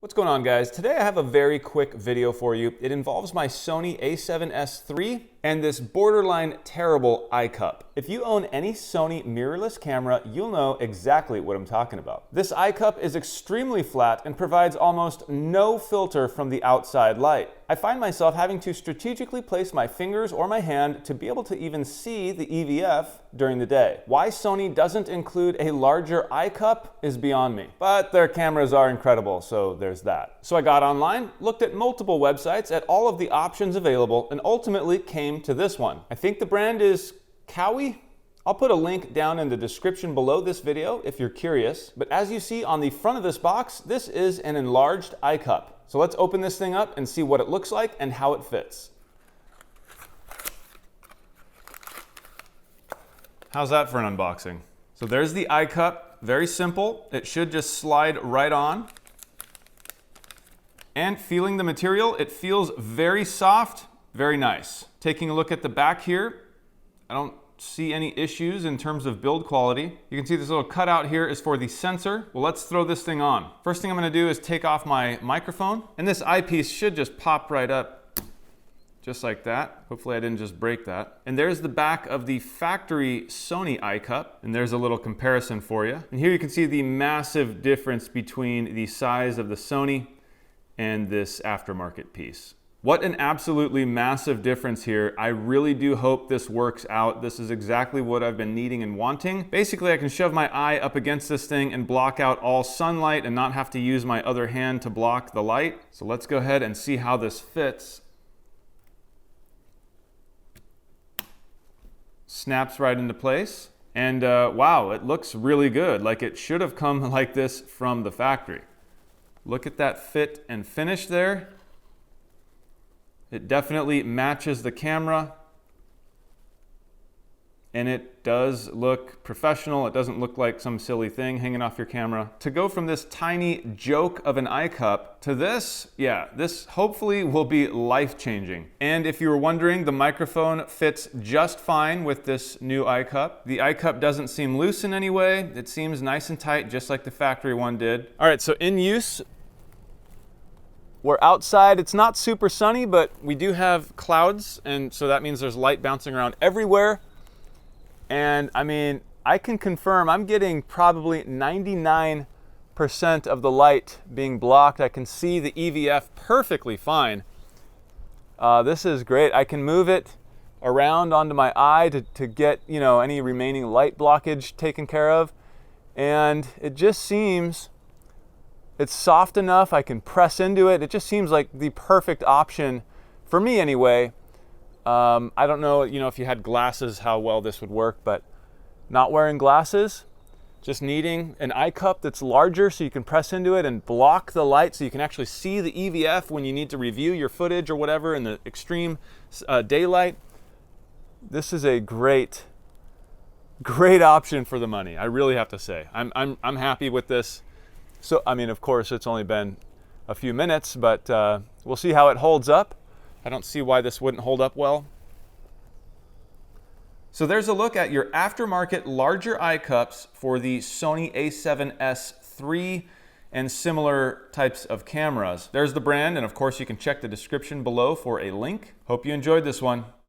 What's going on, guys? Today I have a very quick video for you. It involves my Sony A7S III and this borderline terrible EyeCup. If you own any Sony mirrorless camera, you'll know exactly what I'm talking about. This EyeCup is extremely flat and provides almost no filter from the outside light. I find myself having to strategically place my fingers or my hand to be able to even see the EVF during the day. Why Sony doesn't include a larger EyeCup is beyond me, but their cameras are incredible, so there's that. So I got online, looked at multiple websites at all of the options available, and ultimately came to this one. I think the brand is Cowie. I'll put a link down in the description below this video if you're curious, but as you see on the front of this box, this is an enlarged EyeCup. So let's open this thing up and see what it looks like and how it fits. How's that for an unboxing? So there's the EyeCup, very simple. It should just slide right on. And feeling the material, it feels very soft, very nice. Taking a look at the back here, I don't see any issues in terms of build quality. You can see this little cutout here is for the sensor. Well, let's throw this thing on. First thing I'm gonna do is take off my microphone, and this eyepiece should just pop right up, just like that. Hopefully I didn't just break that. And there's the back of the factory Sony EyeCup, and there's a little comparison for you. And here you can see the massive difference between the size of the Sony and this aftermarket piece. What an absolutely massive difference here. I really do hope this works out. This is exactly what I've been needing and wanting. Basically, I can shove my eye up against this thing and block out all sunlight and not have to use my other hand to block the light. So let's go ahead and see how this fits. Snaps right into place. And wow, it looks really good. Like it should have come like this from the factory. Look at that fit and finish there. It definitely matches the camera, and it does look professional. It doesn't look like some silly thing hanging off your camera. To go from this tiny joke of an EyeCup to this, yeah, this hopefully will be life-changing. And if you were wondering, the microphone fits just fine with this new EyeCup. The EyeCup doesn't seem loose in any way. It seems nice and tight, just like the factory one did. All right, so in use, we're outside. It's not super sunny, but we do have clouds, and so that means there's light bouncing around everywhere. And I mean, I can confirm I'm getting probably 99% of the light being blocked. I can see the EVF perfectly fine. This is great. I can move it around onto my eye to get, you know, any remaining light blockage taken care of. And it just seems it's soft enough. I can press into it. It just seems like the perfect option for me anyway. I don't know, you know, if you had glasses, how well this would work, but not wearing glasses, just needing an EyeCup that's larger so you can press into it and block the light so you can actually see the EVF when you need to review your footage or whatever in the extreme daylight. This is a great option for the money. I really have to say. I'm happy with this. So, I mean, of course, it's only been a few minutes, but we'll see how it holds up. I don't see why this wouldn't hold up well. So there's a look at your aftermarket larger EyeCups for the Sony A7S III and similar types of cameras. There's the brand, and of course, you can check the description below for a link. Hope you enjoyed this one.